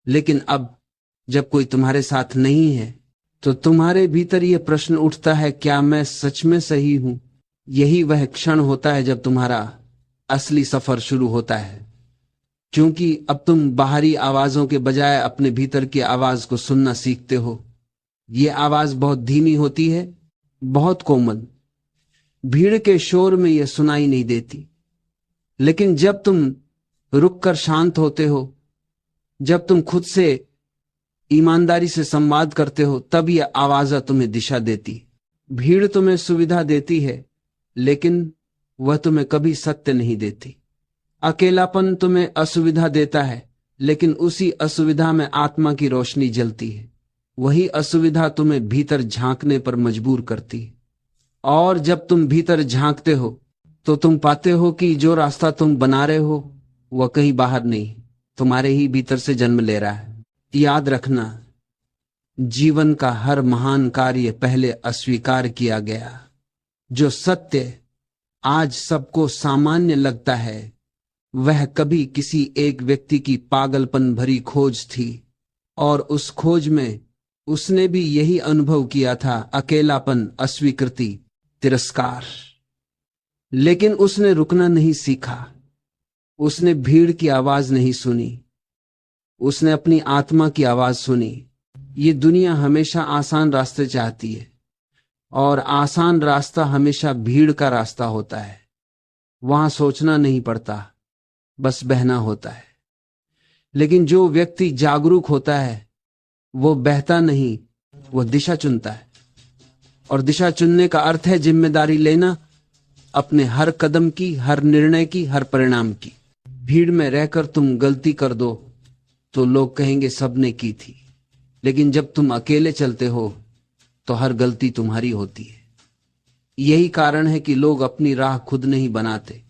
लेकिन अब जब कोई तुम्हारे साथ नहीं है तो तुम्हारे भीतर यह प्रश्न उठता है, क्या मैं सच में सही हूं? यही वह क्षण होता है जब तुम्हारा असली सफर शुरू होता है, क्योंकि अब तुम बाहरी आवाजों के बजाय अपने भीतर की आवाज को सुनना सीखते हो। यह आवाज बहुत धीमी होती है, बहुत कोमल। भीड़ के शोर में यह सुनाई नहीं देती, लेकिन जब तुम रुककर शांत होते हो, जब तुम खुद से ईमानदारी से संवाद करते हो, तब यह आवाज तुम्हें दिशा देती। भीड़ तुम्हें सुविधा देती है, लेकिन वह तुम्हें कभी सत्य नहीं देती। अकेलापन तुम्हें असुविधा देता है, लेकिन उसी असुविधा में आत्मा की रोशनी जलती है। वही असुविधा तुम्हें भीतर झांकने पर मजबूर करती है। और जब तुम भीतर झांकते हो तो तुम पाते हो कि जो रास्ता तुम बना रहे हो वह कहीं बाहर नहीं, तुम्हारे ही भीतर से जन्म ले रहा है। याद रखना, जीवन का हर महान कार्य पहले अस्वीकार किया गया। जो सत्य आज सबको सामान्य लगता है, वह कभी किसी एक व्यक्ति की पागलपन भरी खोज थी, और उस खोज में उसने भी यही अनुभव किया था, अकेलापन, अस्वीकृति, तिरस्कार। लेकिन उसने रुकना नहीं सीखा। उसने भीड़ की आवाज नहीं सुनी, उसने अपनी आत्मा की आवाज सुनी। ये दुनिया हमेशा आसान रास्ते चाहती है, और आसान रास्ता हमेशा भीड़ का रास्ता होता है। वहां सोचना नहीं पड़ता, बस बहना होता है। लेकिन जो व्यक्ति जागरूक होता है वो बहता नहीं, वो दिशा चुनता है। और दिशा चुनने का अर्थ है जिम्मेदारी लेना, अपने हर कदम की, हर निर्णय की, हर परिणाम की। भीड़ में रहकर तुम गलती कर दो तो लोग कहेंगे सबने की थी, लेकिन जब तुम अकेले चलते हो तो हर गलती तुम्हारी होती है। यही कारण है कि लोग अपनी राह खुद नहीं बनाते।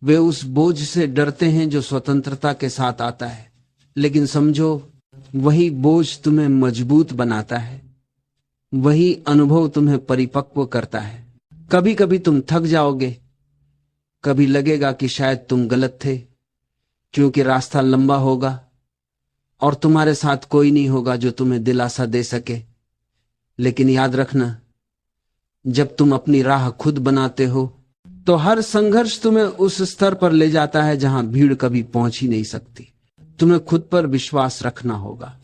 वे उस बोझ से डरते हैं जो स्वतंत्रता के साथ आता है। लेकिन समझो, वही बोझ तुम्हें मजबूत बनाता है, वही अनुभव तुम्हें परिपक्व करता है। कभी कभी तुम थक जाओगे, कभी लगेगा कि शायद तुम गलत थे, क्योंकि रास्ता लंबा होगा और तुम्हारे साथ कोई नहीं होगा जो तुम्हें दिलासा दे सके। लेकिन याद रखना, जब तुम अपनी राह खुद बनाते हो तो हर संघर्ष तुम्हें उस स्तर पर ले जाता है जहां भीड़ कभी पहुंच ही नहीं सकती। तुम्हें खुद पर विश्वास रखना होगा,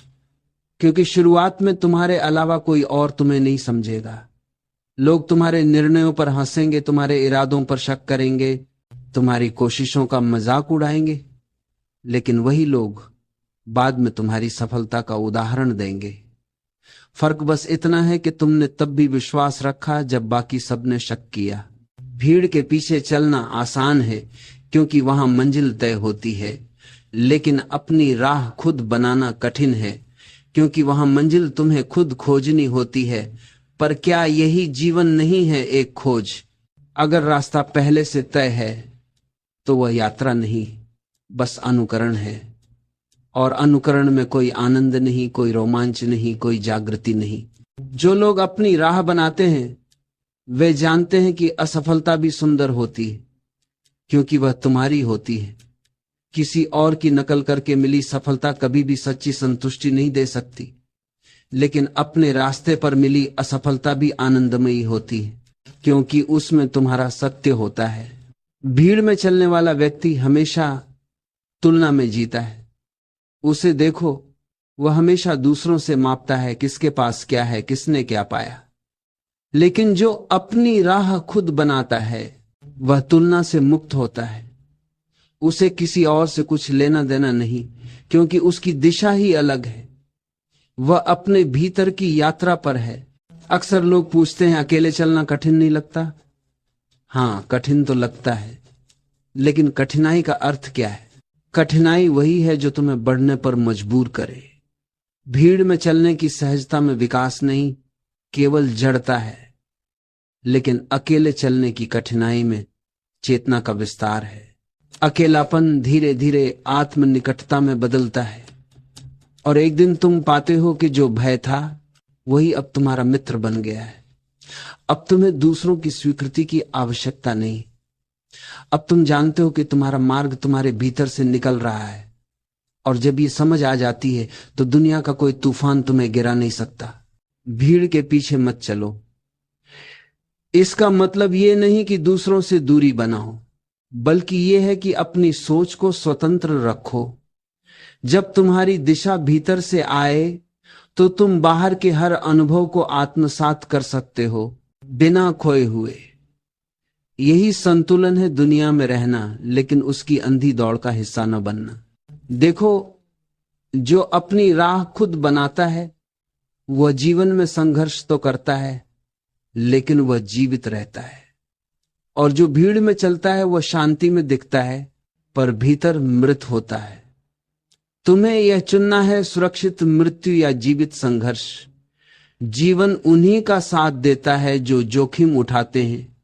क्योंकि शुरुआत में तुम्हारे अलावा कोई और तुम्हें नहीं समझेगा। लोग तुम्हारे निर्णयों पर हंसेंगे, तुम्हारे इरादों पर शक करेंगे, तुम्हारी कोशिशों का मजाक उड़ाएंगे। लेकिन वही लोग बाद में तुम्हारी सफलता का उदाहरण देंगे। फर्क बस इतना है कि तुमने तब भी विश्वास रखा जब बाकी सबने शक किया। भीड़ के पीछे चलना आसान है, क्योंकि वहां मंजिल तय होती है, लेकिन अपनी राह खुद बनाना कठिन है, क्योंकि वहां मंजिल तुम्हें खुद खोजनी होती है। पर क्या यही जीवन नहीं है एक खोज? अगर रास्ता पहले से तय है तो वह यात्रा नहीं, बस अनुकरण है। और अनुकरण में कोई आनंद नहीं, कोई रोमांच नहीं, कोई जागृति नहीं। जो लोग अपनी राह बनाते हैं वे जानते हैं कि असफलता भी सुंदर होती है, क्योंकि वह तुम्हारी होती है। किसी और की नकल करके मिली सफलता कभी भी सच्ची संतुष्टि नहीं दे सकती, लेकिन अपने रास्ते पर मिली असफलता भी आनंदमयी होती है, क्योंकि उसमें तुम्हारा सत्य होता है। भीड़ में चलने वाला व्यक्ति हमेशा तुलना में जीता है। उसे देखो, वह हमेशा दूसरों से मापता है, किसके पास क्या है, किसने क्या पाया। लेकिन जो अपनी राह खुद बनाता है वह तुलना से मुक्त होता है। उसे किसी और से कुछ लेना देना नहीं, क्योंकि उसकी दिशा ही अलग है। वह अपने भीतर की यात्रा पर है। अक्सर लोग पूछते हैं, अकेले चलना कठिन नहीं लगता? हां, कठिन तो लगता है, लेकिन कठिनाई का अर्थ क्या है? कठिनाई वही है जो तुम्हें बढ़ने पर मजबूर करे। भीड़ में चलने की सहजता में विकास नहीं, केवल जड़ता है। लेकिन अकेले चलने की कठिनाई में चेतना का विस्तार है। अकेलापन धीरे धीरे आत्म निकटता में बदलता है, और एक दिन तुम पाते हो कि जो भय था वही अब तुम्हारा मित्र बन गया है। अब तुम्हें दूसरों की स्वीकृति की आवश्यकता नहीं। अब तुम जानते हो कि तुम्हारा मार्ग तुम्हारे भीतर से निकल रहा है, और जब ये समझ आ जाती है तो दुनिया का कोई तूफान तुम्हें गिरा नहीं सकता। भीड़ के पीछे मत चलो। इसका मतलब ये नहीं कि दूसरों से दूरी बनाओ, बल्कि ये है कि अपनी सोच को स्वतंत्र रखो। जब तुम्हारी दिशा भीतर से आए तो तुम बाहर के हर अनुभव को आत्मसात कर सकते हो, बिना खोए हुए। यही संतुलन है दुनिया में रहना, लेकिन उसकी अंधी दौड़ का हिस्सा न बनना। देखो, जो अपनी राह खुद बनाता है वह जीवन में संघर्ष तो करता है, लेकिन वह जीवित रहता है। और जो भीड़ में चलता है वह शांति में दिखता है, पर भीतर मृत होता है। तुम्हें यह चुनना है, सुरक्षित मृत्यु या जीवित संघर्ष। जीवन उन्हीं का साथ देता है जो जोखिम उठाते हैं,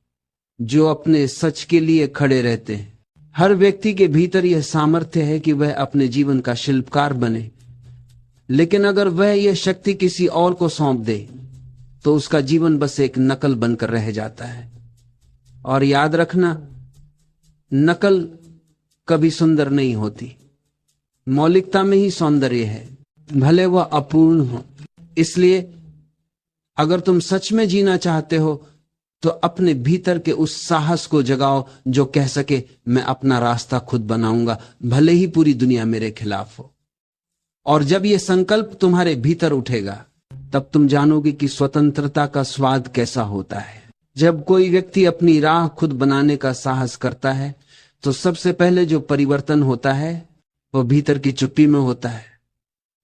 जो अपने सच के लिए खड़े रहते हैं। हर व्यक्ति के भीतर यह सामर्थ्य है कि वह अपने जीवन का शिल्पकार बने, लेकिन अगर वह यह शक्ति किसी और को सौंप दे तो उसका जीवन बस एक नकल बनकर रह जाता है। और याद रखना, नकल कभी सुंदर नहीं होती। मौलिकता में ही सौंदर्य है, भले वह अपूर्ण हो। इसलिए अगर तुम सच में जीना चाहते हो तो अपने भीतर के उस साहस को जगाओ जो कह सके, मैं अपना रास्ता खुद बनाऊंगा, भले ही पूरी दुनिया मेरे खिलाफ हो। और जब यह संकल्प तुम्हारे भीतर उठेगा तब तुम जानोगे कि स्वतंत्रता का स्वाद कैसा होता है। जब कोई व्यक्ति अपनी राह खुद बनाने का साहस करता है तो सबसे पहले जो परिवर्तन होता है वह भीतर की चुप्पी में होता है।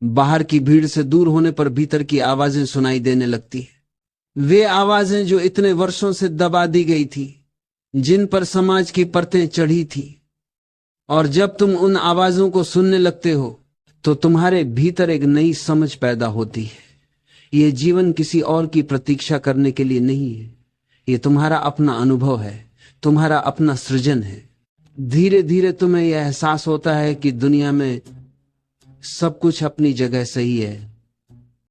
बाहर की भीड़ से दूर होने पर भीतर की आवाजें सुनाई देने लगती है। वे आवाजें जो इतने वर्षों से दबा दी गई थी, जिन पर समाज की परतें चढ़ी थी। और जब तुम उन आवाजों को सुनने लगते हो तो तुम्हारे भीतर एक नई समझ पैदा होती है। यह जीवन किसी और की प्रतीक्षा करने के लिए नहीं है, यह तुम्हारा अपना अनुभव है, तुम्हारा अपना सृजन है। धीरे धीरे तुम्हें यह एहसास होता है कि दुनिया में सब कुछ अपनी जगह सही है,